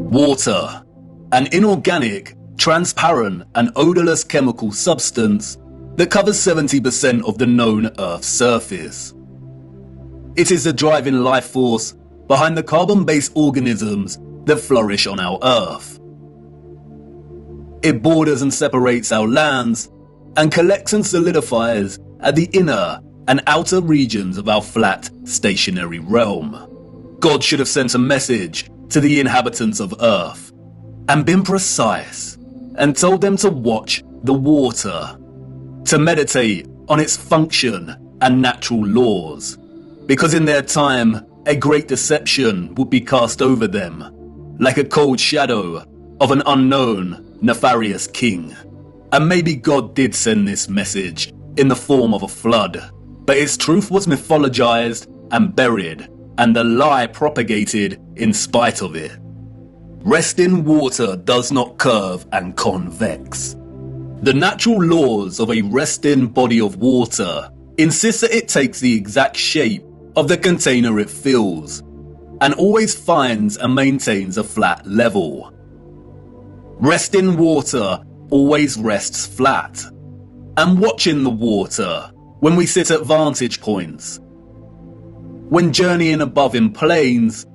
Water, an inorganic, transparent and odorless chemical substance that covers 70% of the known Earth's surface. It is the driving life force behind the carbon-based organisms that flourish on our Earth. It borders and separates our lands and collects and solidifies at the inner and outer regions of our flat, stationary realm. God should have sent a message to the inhabitants of Earth and been precise and told them to watch the water, to meditate on its function and natural laws, because in their time, a great deception would be cast over them, like a cold shadow of an unknown, nefarious king. And maybe God did send this message in the form of a flood, but its truth was mythologized and buried, and the lie propagated in spite of it. Resting water does not curve and convex. The natural laws of a resting body of water insist that it takes the exact shape of the container it fills, and always finds and maintains a flat level. Resting water always rests flat, and watching the water when we sit at vantage points, when journeying above in planes,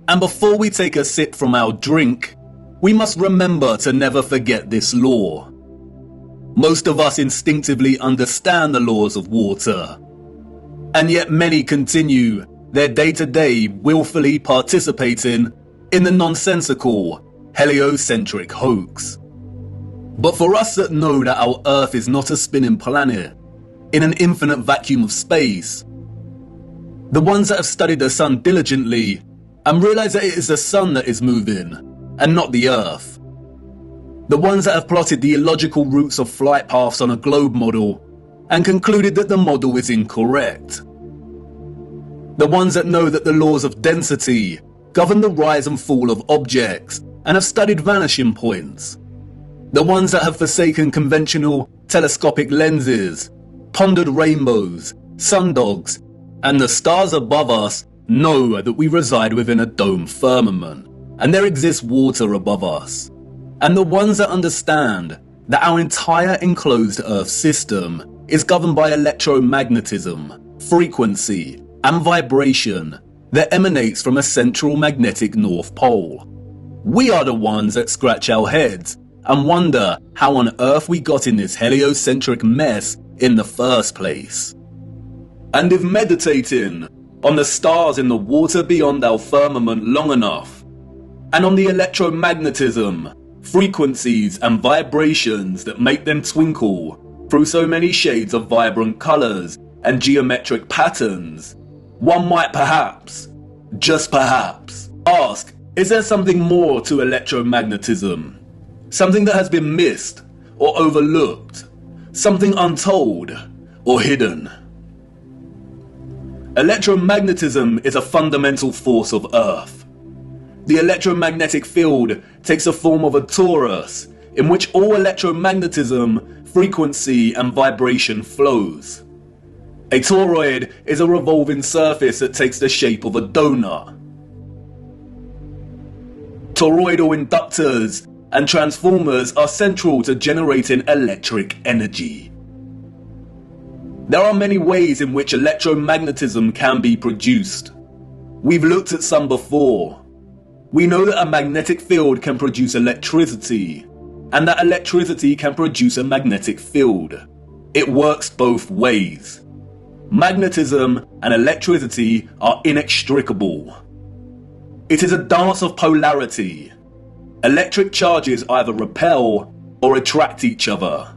and before we take a sip from our drink, we must remember to never forget this law. Most of us instinctively understand the laws of water, and yet many continue their day-to-day willfully participating in the nonsensical, heliocentric hoax. But for us that know that our Earth is not a spinning planet in an infinite vacuum of space, the ones that have studied the sun diligently and realize that it is the sun that is moving and not the Earth, the ones that have plotted the illogical routes of flight paths on a globe model and concluded that the model is incorrect, the ones that know that the laws of density govern the rise and fall of objects and have studied vanishing points, the ones that have forsaken conventional telescopic lenses, pondered rainbows, sundogs, and the stars above us know that we reside within a dome firmament, and there exists water above us, and the ones that understand that our entire enclosed Earth system is governed by electromagnetism, frequency, and vibration that emanates from a central magnetic North Pole. We are the ones that scratch our heads and wonder how on earth we got in this heliocentric mess in the first place. And if meditating on the stars in the water beyond our firmament long enough, and on the electromagnetism, frequencies and vibrations that make them twinkle through so many shades of vibrant colors and geometric patterns, one might perhaps, just perhaps, ask, is there something more to electromagnetism? Something that has been missed or overlooked? Something untold or hidden? Electromagnetism is a fundamental force of Earth. The electromagnetic field takes the form of a torus in which all electromagnetism, frequency and vibration flows. A toroid is a revolving surface that takes the shape of a donut. Toroidal inductors and transformers are central to generating electric energy. There are many ways in which electromagnetism can be produced. We've looked at some before. We know that a magnetic field can produce electricity, and that electricity can produce a magnetic field. It works both ways. Magnetism and electricity are inextricable. It is a dance of polarity. Electric charges either repel or attract each other.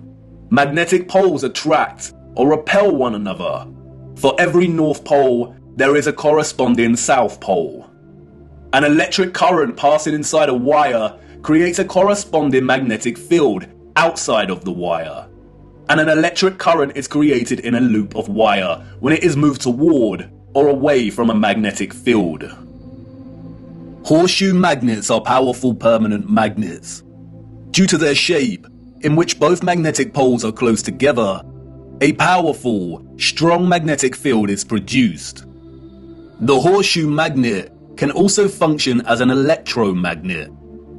Magnetic poles attract or repel one another. For every North Pole, there is a corresponding South Pole. An electric current passing inside a wire creates a corresponding magnetic field outside of the wire. And an electric current is created in a loop of wire when it is moved toward or away from a magnetic field. Horseshoe magnets are powerful permanent magnets. Due to their shape, in which both magnetic poles are close together, a powerful, strong magnetic field is produced. The horseshoe magnet can also function as an electromagnet,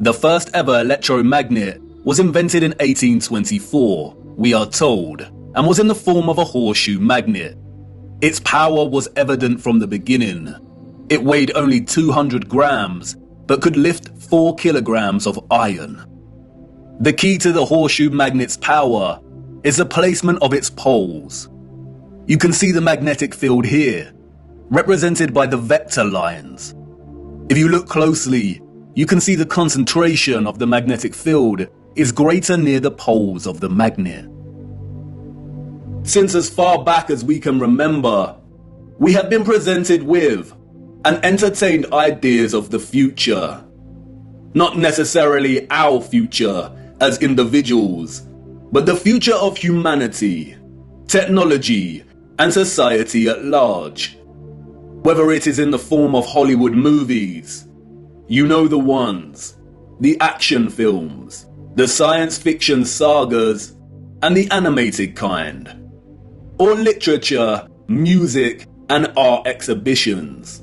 The first ever electromagnet was invented in 1824, we are told, and was in the form of a horseshoe magnet. Its power was evident from the beginning. It weighed only 200 grams, but could lift 4 kilograms of iron. The key to the horseshoe magnet's power is the placement of its poles. You can see the magnetic field here, represented by the vector lines. If you look closely, you can see the concentration of the magnetic field is greater near the poles of the magnet. Since as far back as we can remember, we have been presented with and entertained ideas of the future. Not necessarily our future as individuals, but the future of humanity, technology, and society at large. Whether it is in the form of Hollywood movies, you know the ones, the action films, the science fiction sagas, and the animated kind, or literature, music, and art exhibitions.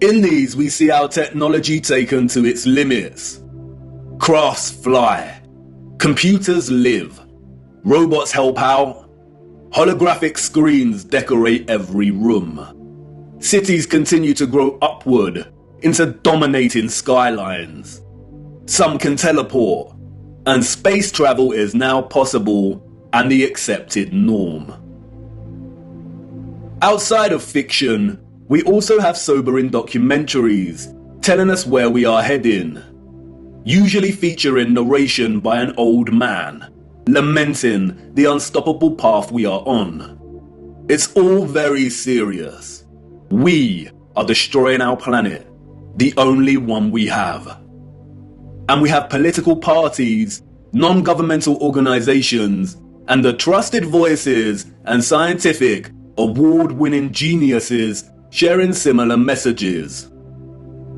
In these, we see our technology taken to its limits. Crafts fly, computers live, robots help out, holographic screens decorate every room. Cities continue to grow upward into dominating skylines. Some can teleport, and space travel is now possible and the accepted norm. Outside of fiction, we also have sobering documentaries telling us where we are heading, usually featuring narration by an old man, lamenting the unstoppable path we are on. It's all very serious. We are destroying our planet, the only one we have. And we have political parties, non-governmental organizations, and the trusted voices and scientific, award-winning geniuses sharing similar messages.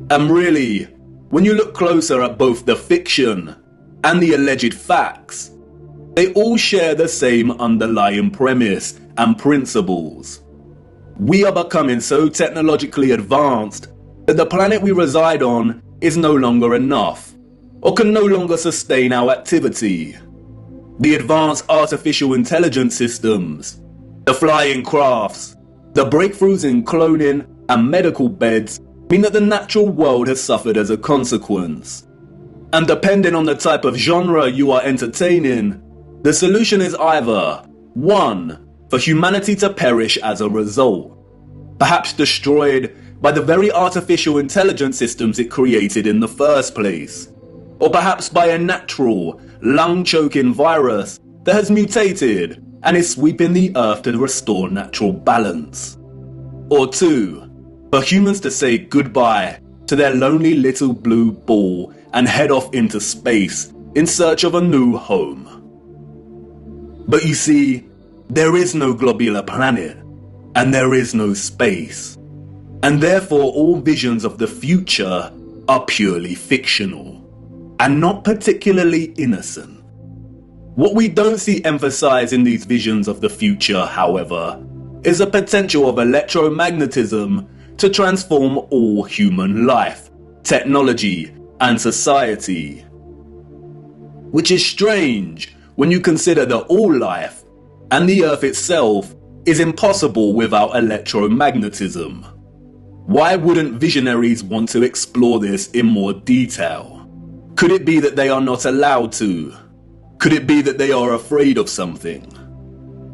And really, when you look closer at both the fiction and the alleged facts, they all share the same underlying premise and principles. We are becoming so technologically advanced that the planet we reside on is no longer enough, or can no longer sustain our activity. The advanced artificial intelligence systems, the flying crafts, the breakthroughs in cloning and medical beds mean that the natural world has suffered as a consequence. And depending on the type of genre you are entertaining, the solution is either 1. For humanity to perish as a result, perhaps destroyed by the very artificial intelligence systems it created in the first place, or perhaps by a natural, lung-choking virus that has mutated and is sweeping the earth to restore natural balance. Or 2, for humans to say goodbye to their lonely little blue ball and head off into space in search of a new home. But you see, there is no globular planet, and there is no space, and therefore all visions of the future are purely fictional, and not particularly innocent. What we don't see emphasized in these visions of the future, however, is the potential of electromagnetism to transform all human life, technology, and society. Which is strange when you consider that all life, and the Earth itself, is impossible without electromagnetism. Why wouldn't visionaries want to explore this in more detail? Could it be that they are not allowed to? Could it be that they are afraid of something?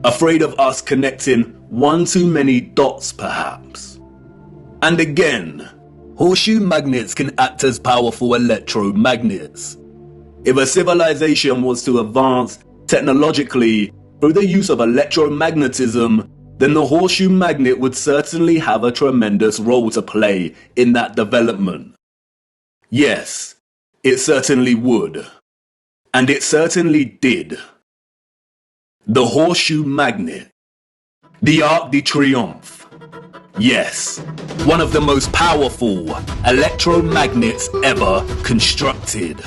Afraid of us connecting one too many dots, perhaps? And again, horseshoe magnets can act as powerful electromagnets. If a civilization was to advance technologically through the use of electromagnetism, then the horseshoe magnet would certainly have a tremendous role to play in that development. Yes, it certainly would. And it certainly did. The horseshoe magnet. The Arc de Triomphe. Yes, one of the most powerful electromagnets ever constructed.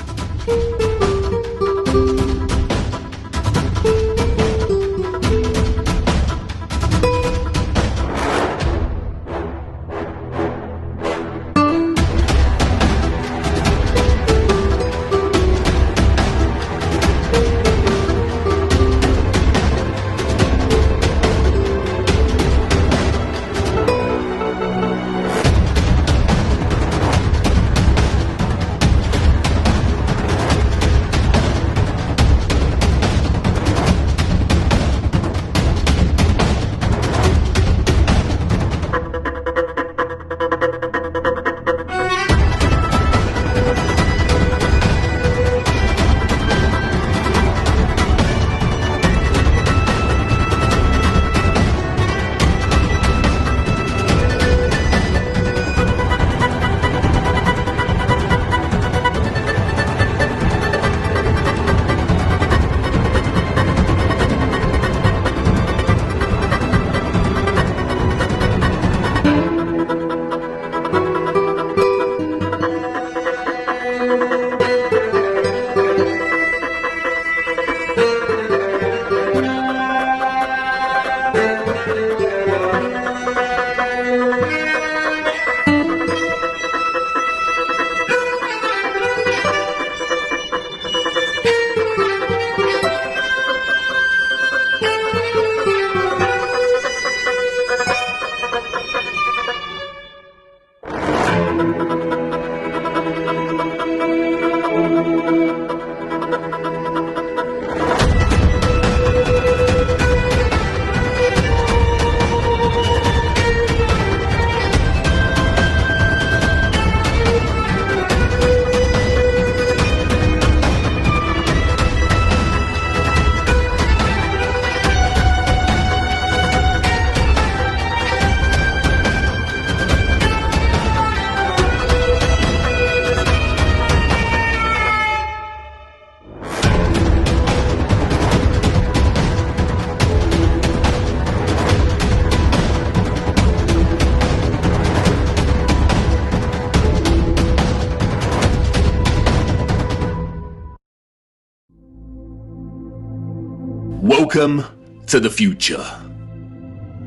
Welcome to the future.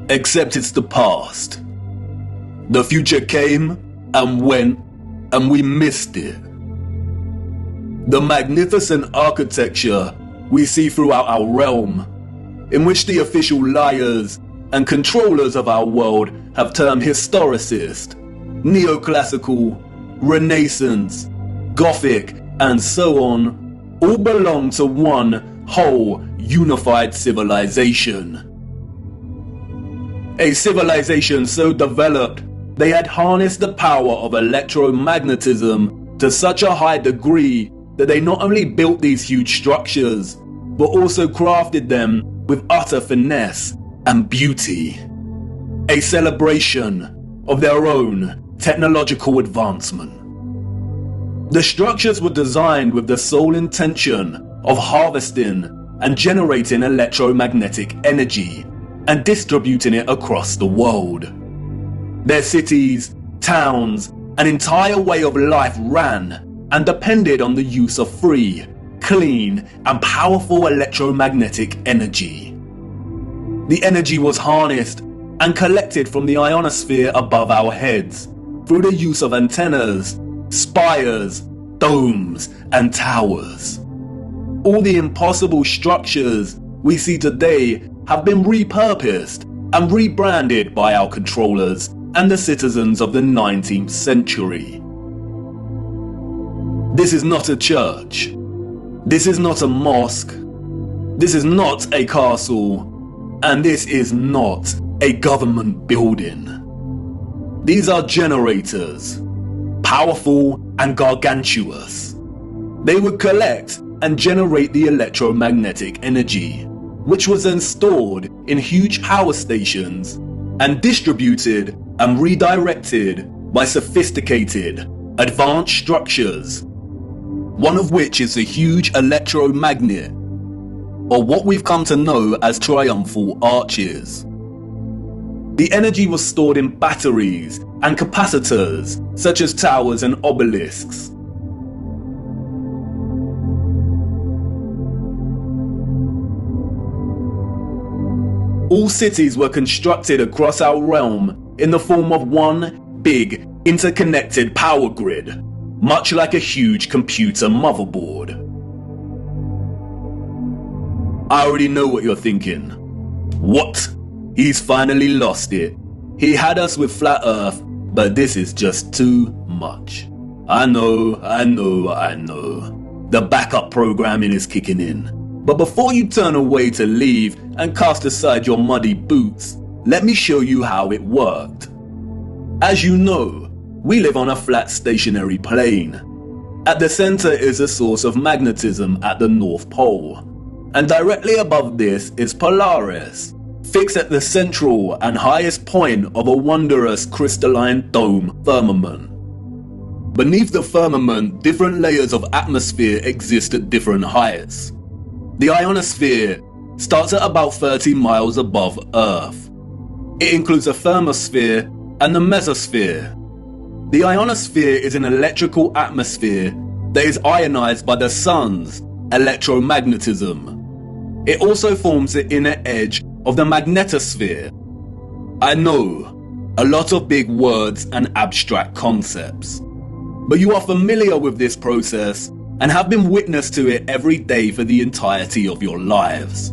Except it's the past. The future came and went, and we missed it. The magnificent architecture we see throughout our realm, in which the official liars and controllers of our world have termed historicist, neoclassical, Renaissance, Gothic, and so on, all belong to one whole unified civilization. A civilization so developed they had harnessed the power of electromagnetism to such a high degree that they not only built these huge structures, but also crafted them with utter finesse and beauty. A celebration of their own technological advancement. The structures were designed with the sole intention of harvesting and generating electromagnetic energy and distributing it across the world. Their cities, towns, an entire way of life ran and depended on the use of free, clean, and powerful electromagnetic energy. The energy was harnessed and collected from the ionosphere above our heads through the use of antennas, spires, domes, and towers. All the impossible structures we see today have been repurposed and rebranded by our controllers and the citizens of the 19th century. This is not a church. This is not a mosque. This is not a castle. And this is not a government building. These are generators, powerful and gargantuous. They would collect and generate the electromagnetic energy, which was then stored in huge power stations and distributed and redirected by sophisticated, advanced structures, one of which is a huge electromagnet, or what we've come to know as triumphal arches. The energy was stored in batteries and capacitors, such as towers and obelisks. All cities were constructed across our realm in the form of one big, interconnected power grid, much like a huge computer motherboard. I already know what you're thinking. What? He's finally lost it. He had us with flat earth, but this is just too much. I know. The backup programming is kicking in. But before you turn away to leave and cast aside your muddy boots, let me show you how it worked. As you know, we live on a flat stationary plane. At the center is a source of magnetism at the North Pole, and directly above this is Polaris, fixed at the central and highest point of a wondrous crystalline dome firmament. Beneath the firmament, different layers of atmosphere exist at different heights. The ionosphere starts at about 30 miles above Earth. It includes a thermosphere and the mesosphere. The ionosphere is an electrical atmosphere that is ionized by the sun's electromagnetism. It also forms the inner edge of the magnetosphere. I know, a lot of big words and abstract concepts, but you are familiar with this process and have been witness to it every day for the entirety of your lives.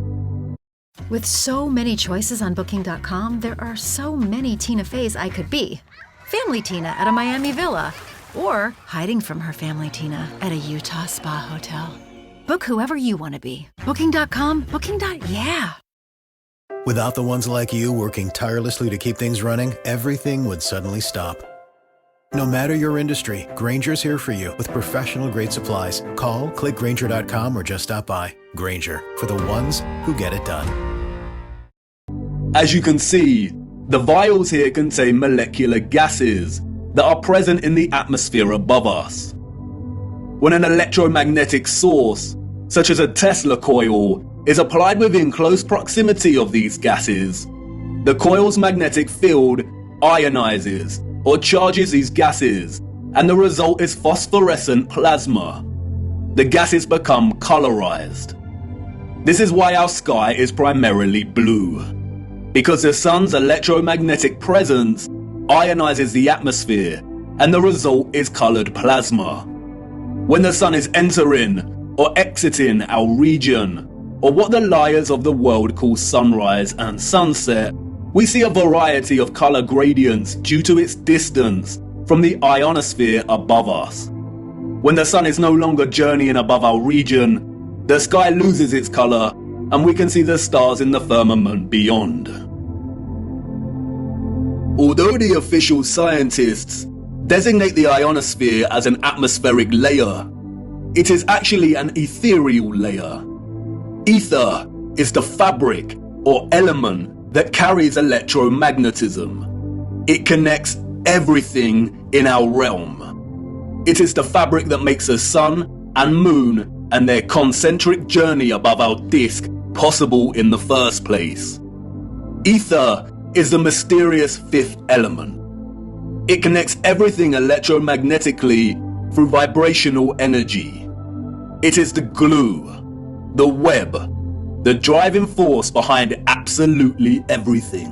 With so many choices on Booking.com, there are so many Tina Feys I could be. Family Tina at a Miami villa, or hiding from her family Tina at a Utah spa hotel. Book whoever you want to be. Booking.com, yeah. Without the ones like you working tirelessly to keep things running, everything would suddenly stop. No matter your industry, Grainger's here for you with professional-grade supplies. Call, click Grainger.com, or just stop by. Grainger, for the ones who get it done. As you can see, the vials here contain molecular gases that are present in the atmosphere above us. When an electromagnetic source, such as a Tesla coil, is applied within close proximity of these gases, the coil's magnetic field ionizes or charges these gases, and the result is phosphorescent plasma. The gases become colorized. This is why our sky is primarily blue. Because the sun's electromagnetic presence ionizes the atmosphere, and the result is colored plasma. When the sun is entering or exiting our region, or what the liars of the world call sunrise and sunset, we see a variety of color gradients due to its distance from the ionosphere above us. When the sun is no longer journeying above our region, the sky loses its color and we can see the stars in the firmament beyond. Although the official scientists designate the ionosphere as an atmospheric layer, it is actually an ethereal layer. Ether is the fabric or element that carries electromagnetism. It connects everything in our realm. It is the fabric that makes the sun and moon and their concentric journey above our disk possible in the first place. Ether is the mysterious fifth element. It connects everything electromagnetically through vibrational energy. It is the glue, the web, the driving force behind absolutely everything.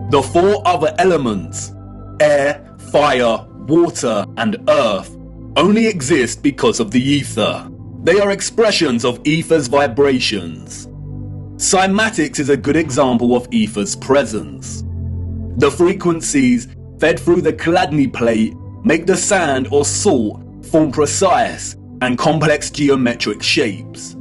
The four other elements, air, fire, water, and earth, only exist because of the ether. They are expressions of ether's vibrations. Cymatics is a good example of ether's presence. The frequencies fed through the Chladni plate make the sand or salt form precise and complex geometric shapes.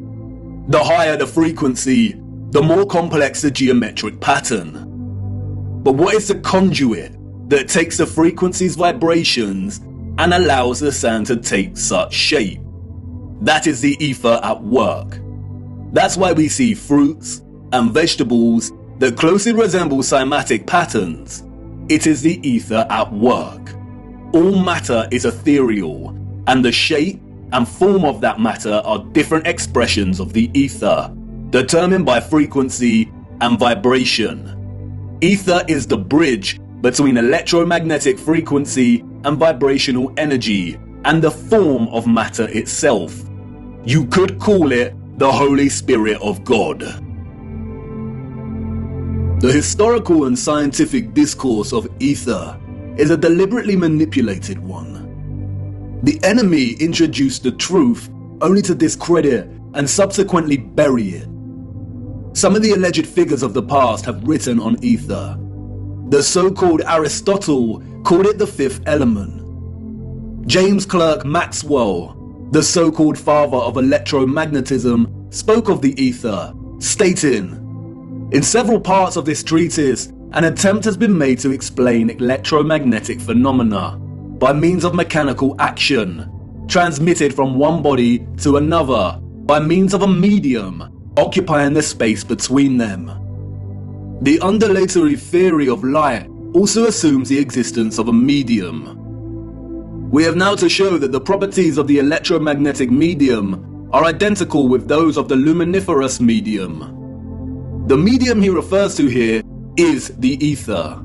The higher the frequency, the more complex the geometric pattern. But what is the conduit that takes the frequency's vibrations and allows the sand to take such shape? That is the ether at work. That's why we see fruits and vegetables that closely resemble cymatic patterns. It is the ether at work. All matter is ethereal, and the shape and form of that matter are different expressions of the ether, determined by frequency and vibration. Ether is the bridge between electromagnetic frequency and vibrational energy and the form of matter itself. You could call it the Holy Spirit of God. The historical and scientific discourse of ether is a deliberately manipulated one. The enemy introduced the truth only to discredit and subsequently bury it. Some of the alleged figures of the past have written on ether. The so-called Aristotle called it the fifth element. James Clerk Maxwell, the so-called father of electromagnetism, spoke of the ether, stating, "In several parts of this treatise, an attempt has been made to explain electromagnetic phenomena by means of mechanical action, transmitted from one body to another by means of a medium occupying the space between them. The undulatory theory of light also assumes the existence of a medium. We have now to show that the properties of the electromagnetic medium are identical with those of the luminiferous medium. The medium he refers to here is the ether.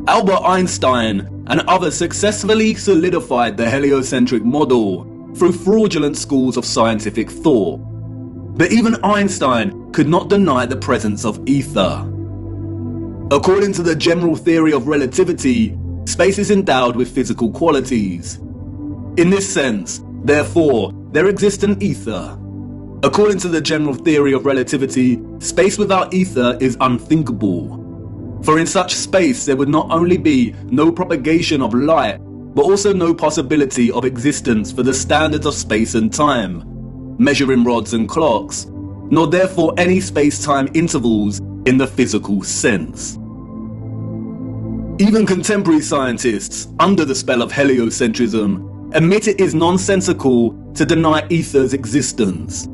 Albert Einstein and others successfully solidified the heliocentric model through fraudulent schools of scientific thought. But even Einstein could not deny the presence of ether. According to the general theory of relativity, space is endowed with physical qualities. In this sense, therefore, there exists an ether. According to the general theory of relativity, space without ether is unthinkable. For in such space there would not only be no propagation of light, but also no possibility of existence for the standards of space and time, measuring rods and clocks, nor therefore any space-time intervals in the physical sense. Even contemporary scientists, under the spell of heliocentrism, admit it is nonsensical to deny ether's existence.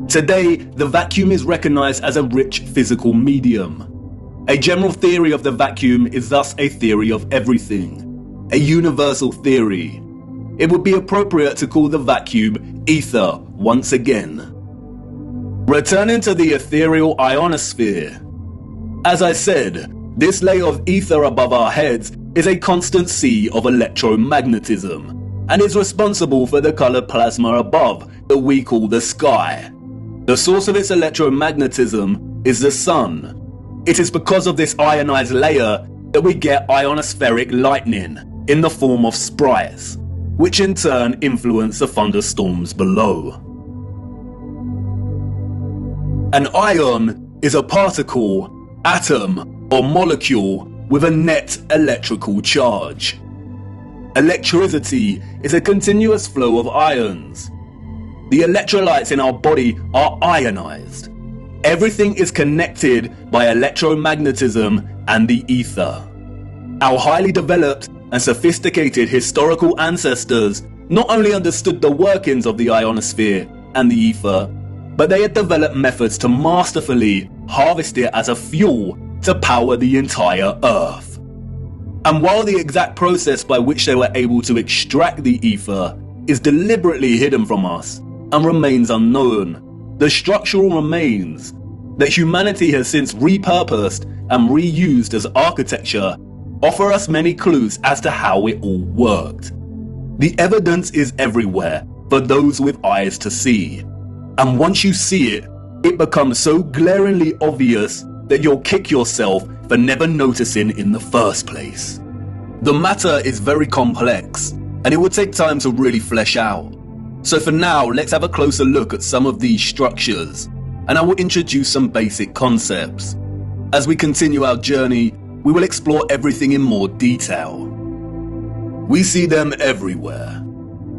Today, the vacuum is recognized as a rich physical medium. A general theory of the vacuum is thus a theory of everything, a universal theory. It would be appropriate to call the vacuum ether once again. Returning to the ethereal ionosphere. As I said, this layer of ether above our heads is a constant sea of electromagnetism, and is responsible for the colored plasma above that we call the sky. The source of its electromagnetism is the sun. It is because of this ionized layer that we get ionospheric lightning in the form of sprites, which in turn influence the thunderstorms below. An ion is a particle, atom, or molecule with a net electrical charge. Electricity is a continuous flow of ions. The electrolytes in our body are ionized. Everything is connected by electromagnetism and the ether. Our highly developed and sophisticated historical ancestors not only understood the workings of the ionosphere and the ether, but they had developed methods to masterfully harvest it as a fuel to power the entire Earth. And while the exact process by which they were able to extract the ether is deliberately hidden from us and remains unknown, the structural remains that humanity has since repurposed and reused as architecture offer us many clues as to how it all worked. The evidence is everywhere for those with eyes to see. And once you see it, it becomes so glaringly obvious that you'll kick yourself for never noticing in the first place. The matter is very complex, and it would take time to really flesh out. So for now, let's have a closer look at some of these structures, and I will introduce some basic concepts. As we continue our journey, we will explore everything in more detail. We see them everywhere.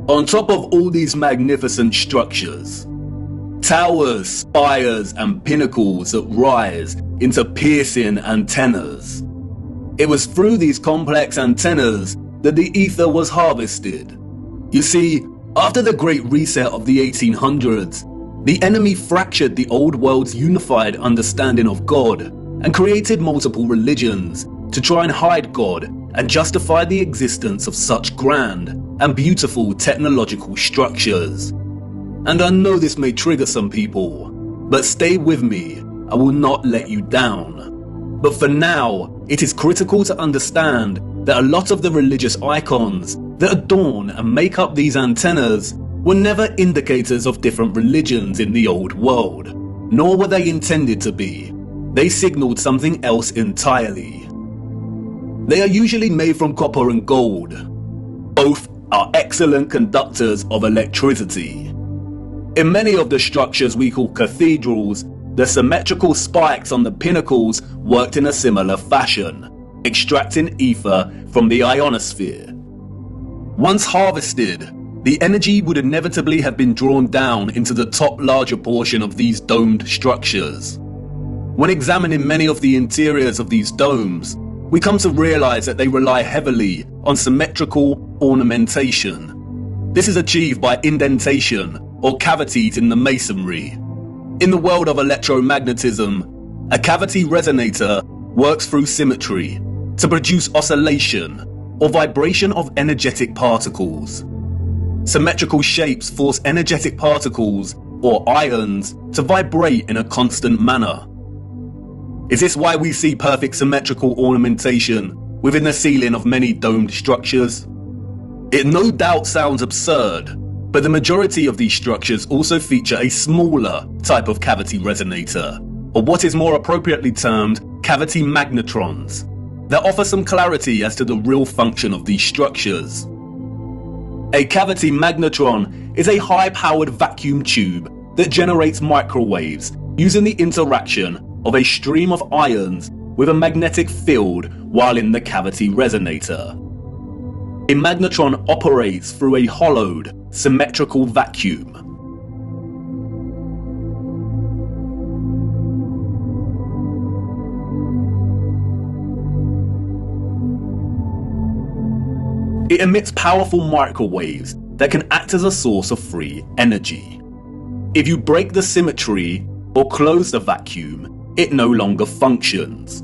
On top of all these magnificent structures, towers, spires, and pinnacles that rise into piercing antennas. It was through these complex antennas that the ether was harvested. You see, after the Great Reset of the 1800s, the enemy fractured the old world's unified understanding of God and created multiple religions to try and hide God and justify the existence of such grand and beautiful technological structures. And I know this may trigger some people, but stay with me, I will not let you down. But for now, it is critical to understand that a lot of the religious icons that adorn and make up these antennas were never indicators of different religions in the old world, nor were they intended to be. They signaled something else entirely. They are usually made from copper and gold. Both are excellent conductors of electricity. In many of the structures we call cathedrals, the symmetrical spikes on the pinnacles worked in a similar fashion, extracting ether from the ionosphere. Once harvested, the energy would inevitably have been drawn down into the top larger portion of these domed structures. When examining many of the interiors of these domes, we come to realize that they rely heavily on symmetrical ornamentation. This is achieved by indentation or cavities in the masonry. In the world of electromagnetism, a cavity resonator works through symmetry to produce oscillation or vibration of energetic particles. Symmetrical shapes force energetic particles or ions to vibrate in a constant manner. Is this why we see perfect symmetrical ornamentation within the ceiling of many domed structures? It no doubt sounds absurd, but the majority of these structures also feature a smaller type of cavity resonator, or what is more appropriately termed cavity magnetrons, that offer some clarity as to the real function of these structures. A cavity magnetron is a high-powered vacuum tube that generates microwaves using the interaction of a stream of ions with a magnetic field while in the cavity resonator. A magnetron operates through a hollowed, symmetrical vacuum. It emits powerful microwaves that can act as a source of free energy. If you break the symmetry or close the vacuum, it no longer functions.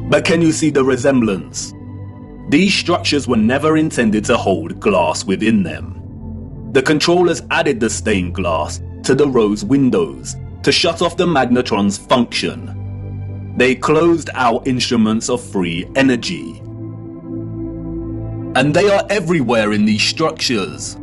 But can you see the resemblance? These structures were never intended to hold glass within them. The controllers added the stained glass to the rose windows to shut off the magnetron's function. They closed out instruments of free energy. And they are everywhere in these structures.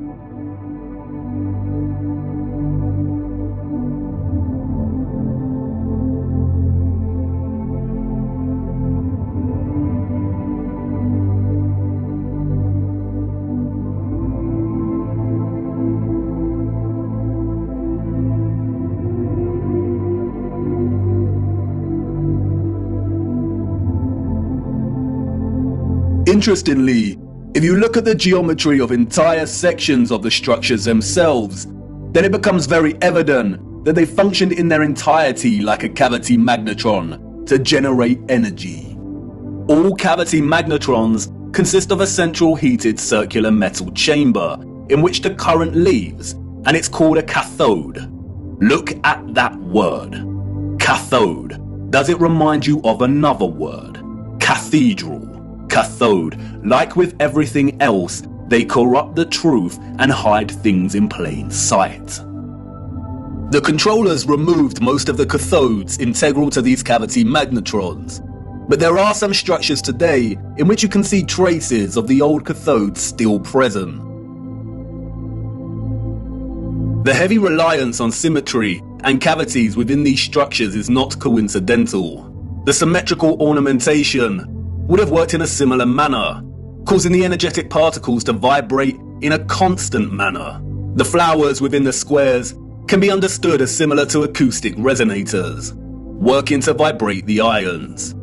Interestingly, if you look at the geometry of entire sections of the structures themselves, then it becomes very evident that they functioned in their entirety like a cavity magnetron to generate energy. All cavity magnetrons consist of a central heated circular metal chamber in which the current leaves, and it's called a cathode. Look at that word, cathode. Does it remind you of another word? Cathedral. Cathode. Like with everything else, they corrupt the truth and hide things in plain sight. The controllers removed most of the cathodes integral to these cavity magnetrons, but there are some structures today in which you can see traces of the old cathodes still present. The heavy reliance on symmetry and cavities within these structures is not coincidental. The symmetrical ornamentation would have worked in a similar manner, causing the energetic particles to vibrate in a constant manner. The flowers within the squares can be understood as similar to acoustic resonators, working to vibrate the ions.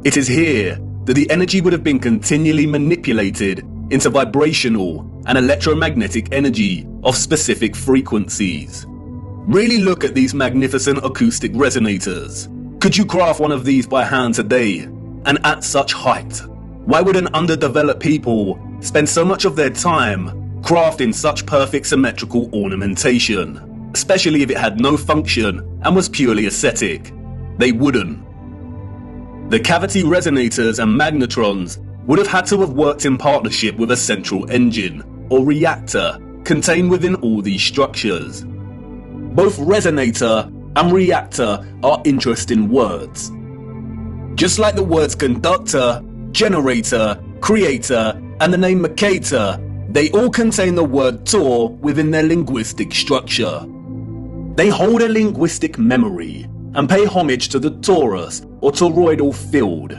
It is here that the energy would have been continually manipulated into vibrational and electromagnetic energy of specific frequencies. Really look at these magnificent acoustic resonators. Could you craft one of these by hand today? And at such height? Why would an underdeveloped people spend so much of their time crafting such perfect symmetrical ornamentation, especially if it had no function and was purely aesthetic? They wouldn't. The cavity resonators and magnetrons would have had to have worked in partnership with a central engine or reactor contained within all these structures. Both resonator and reactor are interesting words. Just like the words conductor, generator, creator, and the name Mercator, they all contain the word Tor within their linguistic structure. They hold a linguistic memory and pay homage to the torus or toroidal field.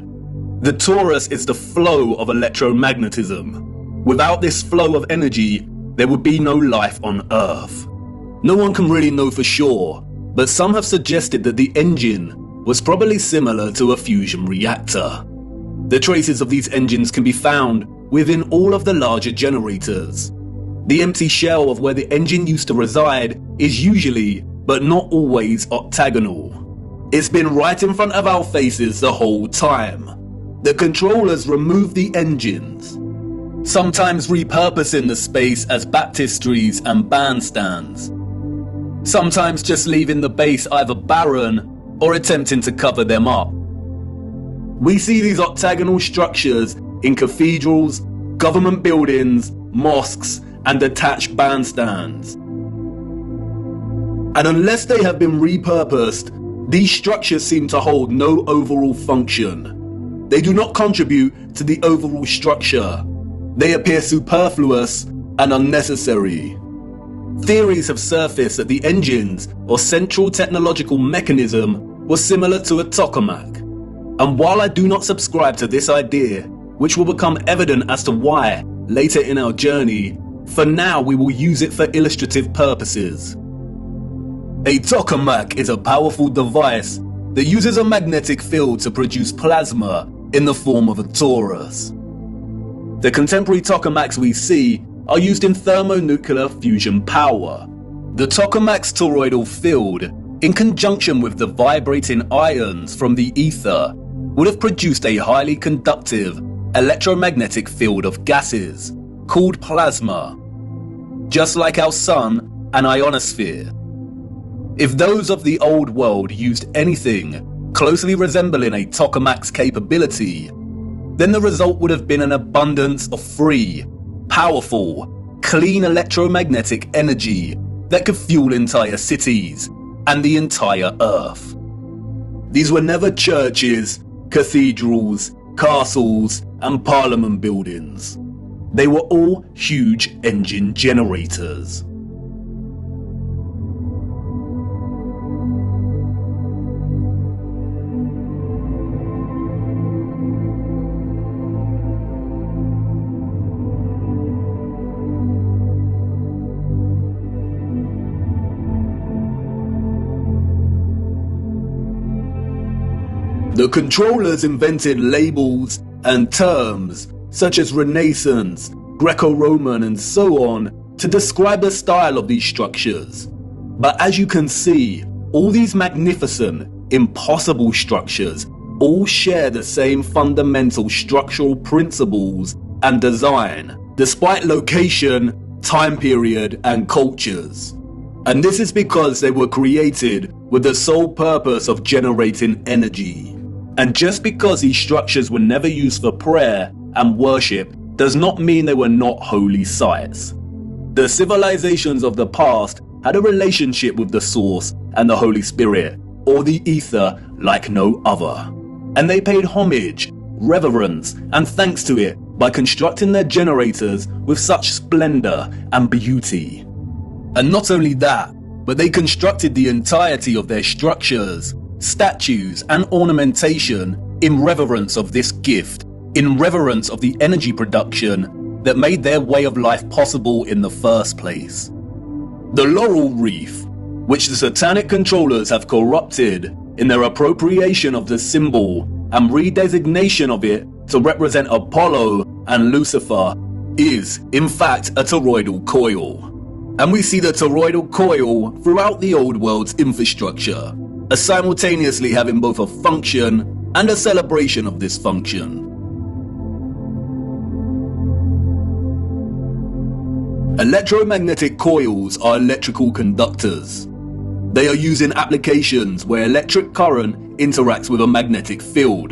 The torus is the flow of electromagnetism. Without this flow of energy, there would be no life on Earth. No one can really know for sure, but some have suggested that the engine was probably similar to a fusion reactor. The traces of these engines can be found within all of the larger generators. The empty shell of where the engine used to reside is usually, but not always, octagonal. It's been right in front of our faces the whole time. The controllers remove the engines, sometimes repurposing the space as baptistries and bandstands, sometimes just leaving the base either barren or attempting to cover them up. We see these octagonal structures in cathedrals, government buildings, mosques, and detached bandstands. And unless they have been repurposed, these structures seem to hold no overall function. They do not contribute to the overall structure. They appear superfluous and unnecessary. Theories have surfaced that the engines or central technological mechanism was similar to a tokamak. And while I do not subscribe to this idea, which will become evident as to why later in our journey, for now we will use it for illustrative purposes. A tokamak is a powerful device that uses a magnetic field to produce plasma in the form of a torus. The contemporary tokamaks we see are used in thermonuclear fusion power. The tokamak's toroidal field, in conjunction with the vibrating ions from the ether, would have produced a highly conductive electromagnetic field of gases called plasma, just like our sun and ionosphere. If those of the old world used anything closely resembling a tokamak's capability, then the result would have been an abundance of free, powerful, clean electromagnetic energy that could fuel entire cities and the entire Earth. These were never churches, cathedrals, castles, and parliament buildings. They were all huge engine generators. The controllers invented labels and terms such as Renaissance, Greco-Roman, and so on, to describe the style of these structures. But as you can see, all these magnificent, impossible structures all share the same fundamental structural principles and design, despite location, time period, and cultures. And this is because they were created with the sole purpose of generating energy. And just because these structures were never used for prayer and worship does not mean they were not holy sites. The civilizations of the past had a relationship with the Source and the Holy Spirit, or the Ether, like no other. And they paid homage, reverence, and thanks to it by constructing their generators with such splendor and beauty. And not only that, but they constructed the entirety of their structures, statues, and ornamentation in reverence of this gift, in reverence of the energy production that made their way of life possible in the first place. The laurel wreath, which the satanic controllers have corrupted in their appropriation of the symbol and redesignation of it to represent Apollo and Lucifer, is, in fact, a toroidal coil. And we see the toroidal coil throughout the old world's infrastructure, as simultaneously having both a function and a celebration of this function. Electromagnetic coils are electrical conductors. They are used in applications where electric current interacts with a magnetic field.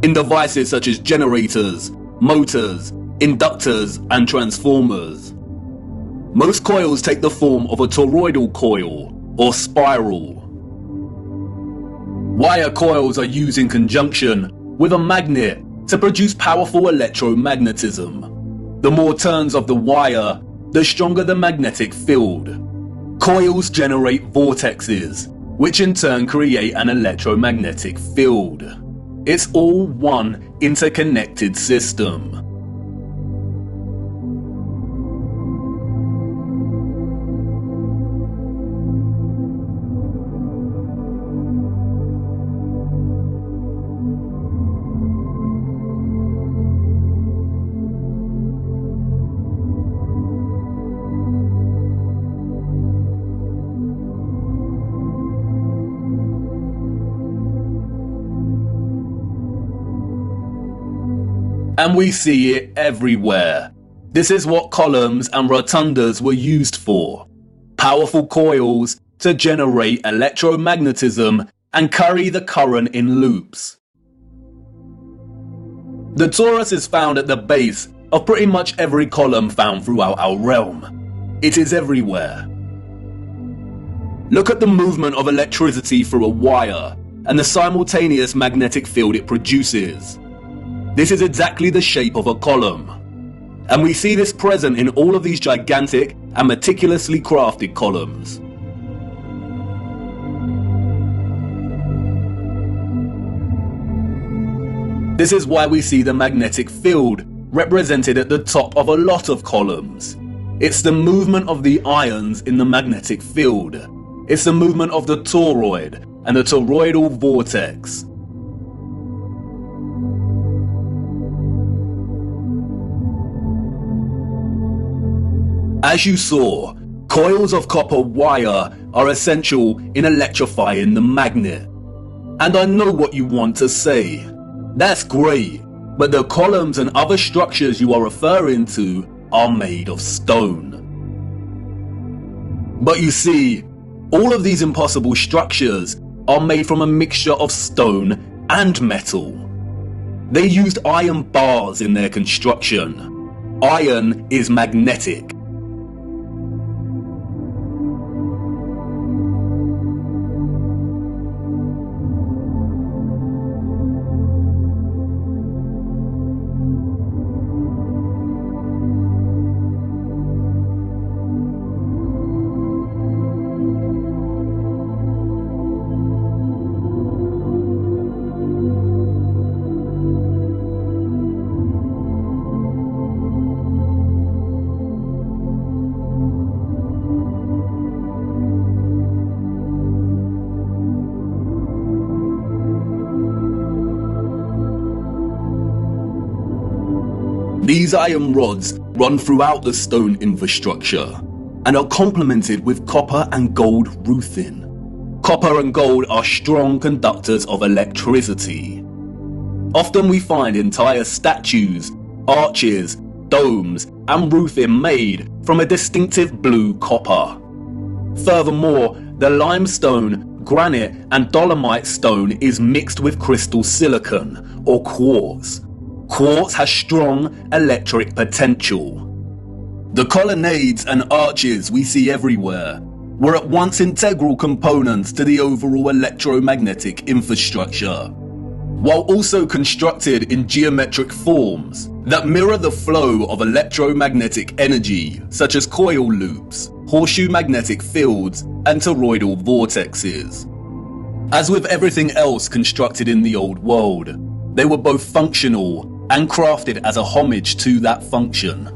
In devices such as generators, motors, inductors, and transformers. Most coils take the form of a toroidal coil or spiral. Wire coils are used in conjunction with a magnet to produce powerful electromagnetism. The more turns of the wire, the stronger the magnetic field. Coils generate vortexes, which in turn create an electromagnetic field. It's all one interconnected system. And we see it everywhere. This is what columns and rotundas were used for. Powerful coils to generate electromagnetism and carry the current in loops. The torus is found at the base of pretty much every column found throughout our realm. It is everywhere. Look at the movement of electricity through a wire and the simultaneous magnetic field it produces. This is exactly the shape of a column. And we see this present in all of these gigantic and meticulously crafted columns. This is why we see the magnetic field represented at the top of a lot of columns. It's the movement of the ions in the magnetic field. It's the movement of the toroid and the toroidal vortex. As you saw, coils of copper wire are essential in electrifying the magnet. And I know what you want to say. That's great, but the columns and other structures you are referring to are made of stone. But you see, all of these impossible structures are made from a mixture of stone and metal. They used iron bars in their construction. Iron is magnetic. These iron rods run throughout the stone infrastructure and are complemented with copper and gold roofing. Copper and gold are strong conductors of electricity. Often we find entire statues, arches, domes, and roofing made from a distinctive blue copper. Furthermore, the limestone, granite, and dolomite stone is mixed with crystal silicon or quartz. Quartz has strong electric potential. The colonnades and arches we see everywhere were at once integral components to the overall electromagnetic infrastructure, while also constructed in geometric forms that mirror the flow of electromagnetic energy, such as coil loops, horseshoe magnetic fields, and toroidal vortexes. As with everything else constructed in the old world, they were both functional and crafted as a homage to that function.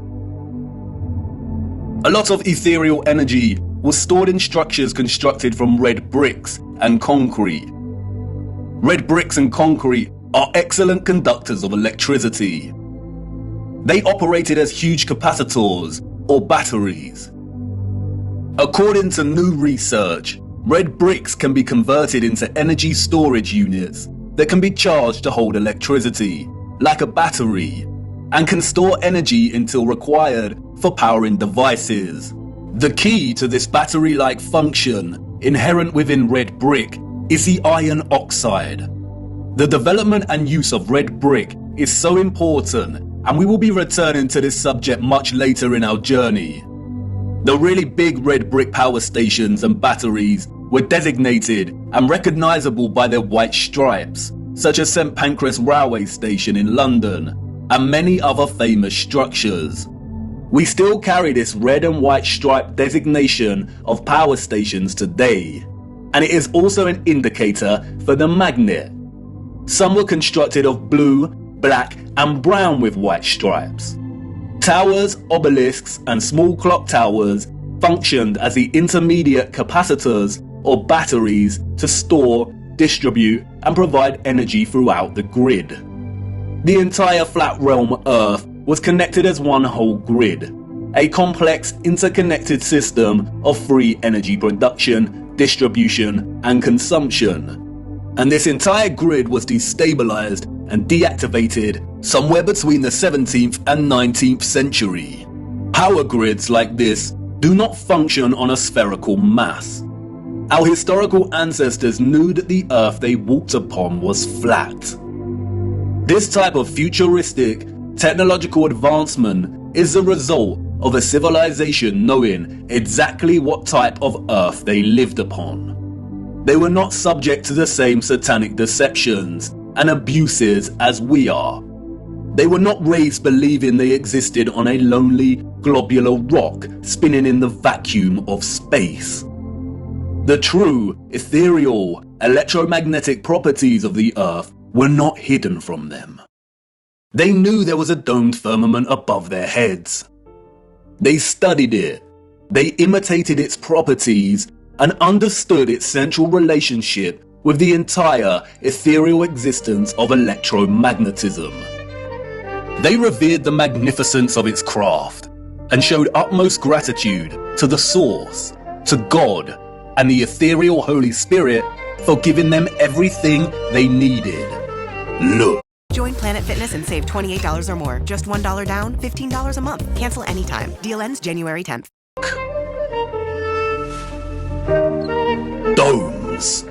A lot of ethereal energy was stored in structures constructed from red bricks and concrete. Red bricks and concrete are excellent conductors of electricity. They operated as huge capacitors or batteries. According to new research, red bricks can be converted into energy storage units that can be charged to hold electricity, like a battery, and can store energy until required for powering devices. The key to this battery-like function, inherent within red brick, is the iron oxide. The development and use of red brick is so important, and we will be returning to this subject much later in our journey. The really big red brick power stations and batteries were designated and recognizable by their white stripes, such as St Pancras Railway Station in London, and many other famous structures. We still carry this red and white stripe designation of power stations today, and it is also an indicator for the magnet. Some were constructed of blue, black, and brown with white stripes. Towers, obelisks, and small clock towers functioned as the intermediate capacitors or batteries to store, distribute, and provide energy throughout the grid. The entire flat realm Earth was connected as one whole grid, a complex interconnected system of free energy production, distribution, and consumption. And this entire grid was destabilized and deactivated somewhere between the 17th and 19th century. Power grids like this do not function on a spherical mass. Our historical ancestors knew that the Earth they walked upon was flat. This type of futuristic technological advancement is the result of a civilization knowing exactly what type of Earth they lived upon. They were not subject to the same satanic deceptions and abuses as we are. They were not raised believing they existed on a lonely, globular rock spinning in the vacuum of space. The true, ethereal, electromagnetic properties of the Earth were not hidden from them. They knew there was a domed firmament above their heads. They studied it, they imitated its properties, and understood its central relationship with the entire ethereal existence of electromagnetism. They revered the magnificence of its craft, and showed utmost gratitude to the Source, to God, and the ethereal Holy Spirit for giving them everything they needed. Look. Join Planet Fitness and save $28 or more. Just $1 down, $15 a month. Cancel anytime. Deal ends January 10th. Domes.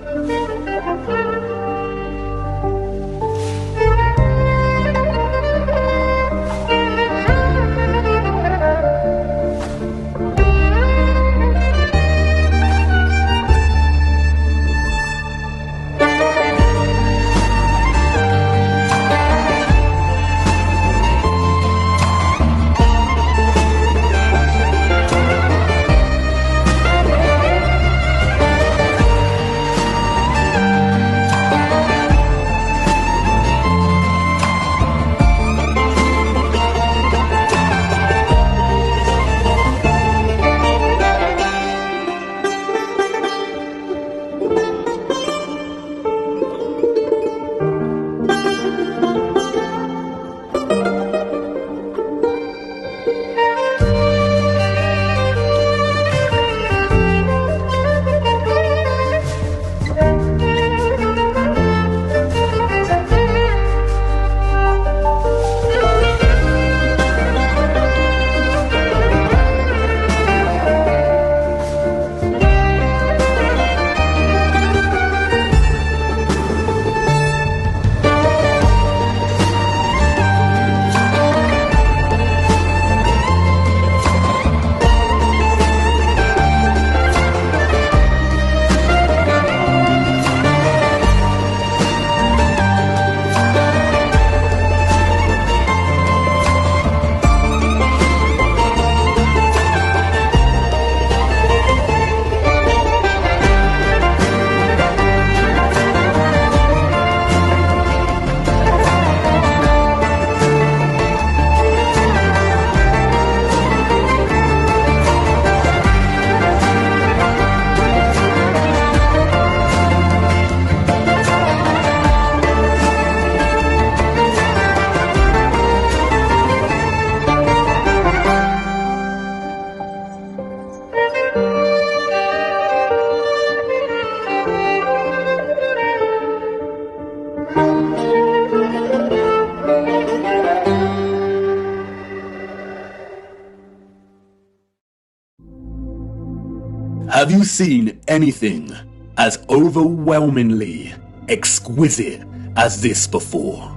Have you seen anything as overwhelmingly exquisite as this before?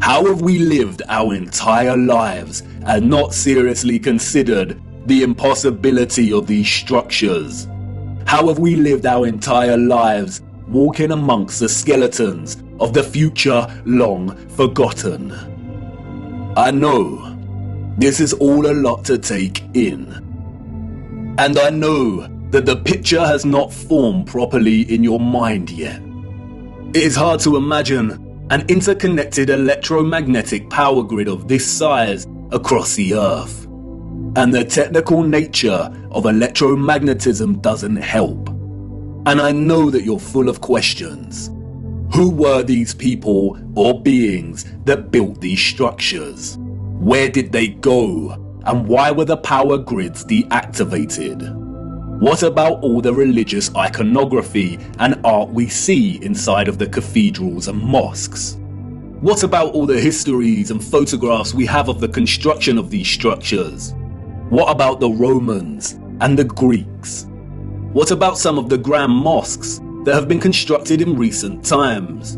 How have we lived our entire lives and not seriously considered the impossibility of these structures? How have we lived our entire lives walking amongst the skeletons of the future long forgotten? I know this is all a lot to take in. And I know that the picture has not formed properly in your mind yet. It is hard to imagine an interconnected electromagnetic power grid of this size across the Earth. And the technical nature of electromagnetism doesn't help. And I know that you're full of questions. Who were these people or beings that built these structures? Where did they go? And why were the power grids deactivated? What about all the religious iconography and art we see inside of the cathedrals and mosques? What about all the histories and photographs we have of the construction of these structures? What about the Romans and the Greeks? What about some of the grand mosques that have been constructed in recent times?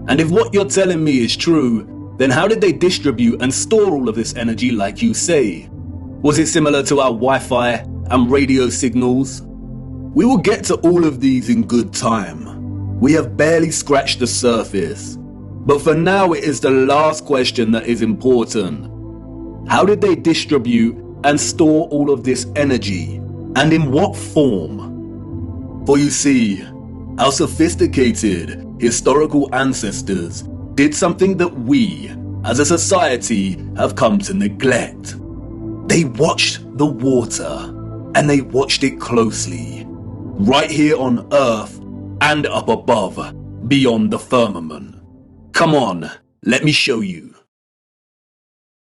And if what you're telling me is true, then how did they distribute and store all of this energy like you say? Was it similar to our Wi-Fi and radio signals? We will get to all of these in good time. We have barely scratched the surface. But for now, it is the last question that is important. How did they distribute and store all of this energy? And in what form? For you see, our sophisticated historical ancestors did something that we, as a society, have come to neglect. They watched the water, and they watched it closely, right here on Earth and up above, beyond the firmament. Come on, let me show you.